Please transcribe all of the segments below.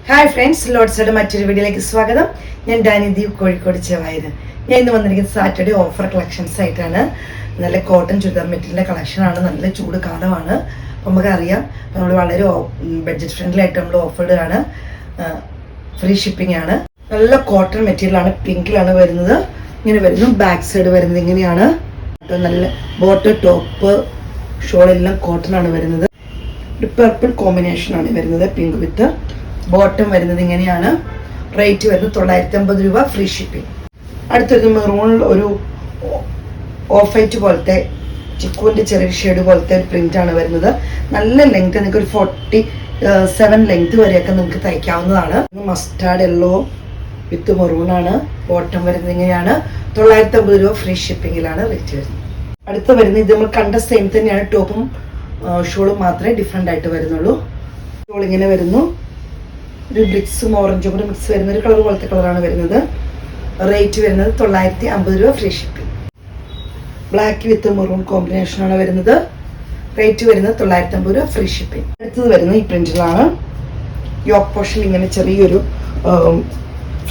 Hi friends, ലോഡ്സയുടെ മറ്റൊരു വീഡിയോയിലേക്ക് സ്വാഗതം. ഞാൻ ഡാനിദി, കോഴിക്കോട് ചെവായത്. ഞാൻ ഇന്ന് വന്നിരിക്കുന്നത് സാറ്റർഡേ ഓഫർ കളക്ഷൻസ് ആയിട്ടാണ്. നല്ല കോട്ടൺ ചുരിദാർ മെറ്റീരിയലിൻ്റെ കളക്ഷനാണ്. നല്ല ചൂട് കാലമാണ്, നമുക്കറിയാം. നമ്മൾ വളരെ ബഡ്ജറ്റ് ഫ്രണ്ട്ലി ആയിട്ട് നമ്മൾ ഓഫേർഡ് ആണ്. ഫ്രീ ഷിപ്പിംഗ് ആണ്. നല്ല കോട്ടൺ മെറ്റീരിയലാണ്, പിങ്കിലാണ് വരുന്നത്. ഇങ്ങനെ വരുന്നു. ബാക്ക് സൈഡ് വരുന്നത് ഇങ്ങനെയാണ്. നല്ല ബോട്ടം, ടോപ്പ്, ഷോൾ എല്ലാം കോട്ടൺ ആണ് വരുന്നത്. ഒരു പർപ്പിൾ കോമ്പിനേഷൻ ആണ് വരുന്നത്, പിങ്ക് വിത്ത്. ബോട്ടം വരുന്നത് ഇങ്ങനെയാണ്. റേറ്റ് വരുന്നത് 950 രൂപ, ഫ്രീ ഷിപ്പിംഗ്. അടുത്തൊരു മെറൂൺ, ഒരു ഓഫ് വൈറ്റ് പോലത്തെ ചിക്കുവിൻ്റെ ചെറിയ ഷെയ്ഡ് പോലത്തെ ഒരു പ്രിന്റ് ആണ് വരുന്നത്. നല്ല ലെങ്ത്, നിങ്ങൾക്ക് ഒരു 47 ലെങ്ത് വരെയൊക്കെ നിങ്ങൾക്ക് തയ്ക്കാവുന്നതാണ്. മസ്റ്റാർഡ് യെല്ലോ വിത്ത് മെറൂൺ ആണ്. ബോട്ടം വരുന്നത് ഇങ്ങനെയാണ്. 950 രൂപ, ഫ്രീ ഷിപ്പിംഗിലാണ് റേറ്റ് വരുന്നത്. അടുത്ത വരുന്നത് ഇത് നമ്മൾ കണ്ട സെയിം തന്നെയാണ്. ടോപ്പും ഷോളും മാത്രമേ ഡിഫറെൻ്റ് ആയിട്ട് വരുന്നുള്ളൂ. ഷോൾ ഇങ്ങനെ വരുന്നു. ഒരു ബ്രിക്സും ഓറഞ്ചും കൂടെ മിക്സ് വരുന്ന ഒരു കളർ പോലത്തെ കളറാണ് വരുന്നത്. റേറ്റ് വരുന്നത് 950 രൂപ, free shipping. Black with maroon കോമ്പിനേഷനാണ് വരുന്നത്. റേറ്റ് വരുന്നത് 950 രൂപ, ഫ്രീ ഷിപ്പിംഗ്. അടുത്തത് വരുന്നത് ഈ പ്രിന്റിലാണ്. യോക്ക് പോർഷൻ ഇങ്ങനെ ചെറിയൊരു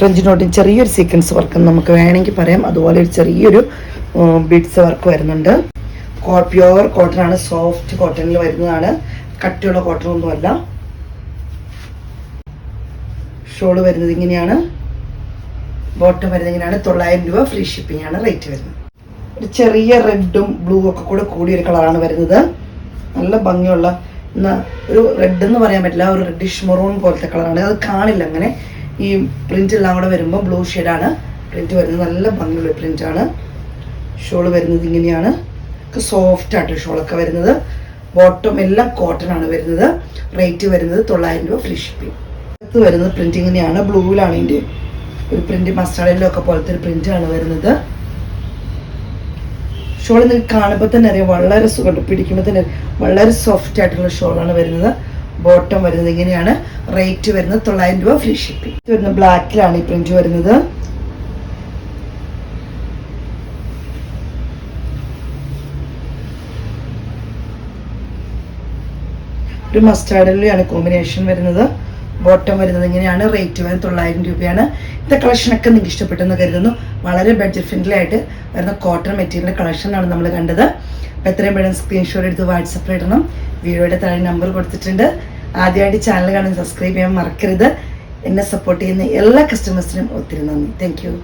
ഫ്രഞ്ച് നോട്ടിൽ ചെറിയൊരു സീക്വൻസ് വർക്ക് നമുക്ക് വേണമെങ്കിൽ പറയാം. അതുപോലെ ഒരു ചെറിയൊരു ബീഡ്സ് വർക്ക് വരുന്നുണ്ട്. പ്യുവർ കോട്ടൺ ആണ്, സോഫ്റ്റ് കോട്ടണിൽ വരുന്നതാണ്. കട്ടിയുള്ള കോട്ടൺ ഒന്നുമല്ല. ഷോള് വരുന്നത് ഇങ്ങനെയാണ്. ബോട്ടം വരുന്നത് ഇങ്ങനെയാണ്. 900 രൂപ, ഫ്രീ ഷിപ്പിംഗ് ആണ് റേറ്റ് വരുന്നത്. ഒരു ചെറിയ റെഡും ബ്ലൂ ഒക്കെ കൂടെ കൂടിയൊരു കളറാണ് വരുന്നത്. നല്ല ഭംഗിയുള്ള, ഒരു റെഡ് എന്ന് പറയാൻ പറ്റില്ല, ഒരു റെഡിഷ് മെറൂൺ പോലത്തെ കളറാണ്. അത് കാണില്ല അങ്ങനെ. ഈ പ്രിന്റ് എല്ലാം കൂടെ വരുമ്പോൾ ബ്ലൂ ഷെയ്ഡാണ് പ്രിന്റ് വരുന്നത്. നല്ല ഭംഗിയുള്ള പ്രിന്റ് ആണ്. ഷോള് വരുന്നത് ഇങ്ങനെയാണ്. സോഫ്റ്റ് ആയിട്ട് ഷോളൊക്കെ വരുന്നത്. ബോട്ടം എല്ലാം കോട്ടൺ ആണ് വരുന്നത്. റേറ്റ് വരുന്നത് 900 രൂപ, ഫ്രീ ഷിപ്പിംഗ്. അടുത്ത് വരുന്നത് പ്രിന്റ് ഇങ്ങനെയാണ്. ബ്ലൂവിലാണ് ഇതിൻ്റെ ഒരു പ്രിന്റ്, മസ്റ്റാർഡിലോ ഒക്കെ പോലത്തെ ഒരു പ്രിന്റ് ആണ് വരുന്നത്. ഷോൾ നിങ്ങൾക്ക് കാണുമ്പോൾ തന്നെ അറിയാം, വളരെ സുഖം പിടിക്കുമ്പോൾ തന്നെ വളരെ സോഫ്റ്റ് ആയിട്ടുള്ള ഷോളാണ് വരുന്നത്. ബോട്ടം വരുന്നത് ഇങ്ങനെയാണ്. റേറ്റ് വരുന്നത് 900 രൂപ, ഫ്രീ ഷിപ്പിംഗ്. ഇത് വരുന്നത് ബ്ലാക്കിലാണ് ഈ പ്രിന്റ് വരുന്നത്. ഒരു മസ്റ്റാർഡിലാണ് കോമ്പിനേഷൻ വരുന്നത്. ബോട്ടം വരുന്നത് ഇങ്ങനെയാണ്. റേറ്റ് വരുന്നത് 900 രൂപയാണ്. ഇത്തെ കളക്ഷനൊക്കെ നിങ്ങൾക്ക് ഇഷ്ടപ്പെട്ടെന്ന് കരുതുന്നു. വളരെ ബഡ്ജറ്റ് ഫ്രണ്ട്ലി ആയിട്ട് വരുന്ന കോട്ടൺ മെറ്റീരിയൽ കളക്ഷനാണ് നമ്മൾ കണ്ടത്. അപ്പോൾ എത്രയും പെട്ടെന്ന് സ്ക്രീൻഷോട്ട് എടുത്ത് വാട്സപ്പിൽ ഇടണം. വീഡിയോയുടെ താഴെ നമ്പർ കൊടുത്തിട്ടുണ്ട്. ആദ്യമായിട്ട് ചാനൽ കാണാൻ സബ്സ്ക്രൈബ് ചെയ്യാൻ മറക്കരുത്. എന്നെ സപ്പോർട്ട് ചെയ്യുന്ന എല്ലാ കസ്റ്റമേഴ്സിനും ഒത്തിരി നന്ദി. Thank you.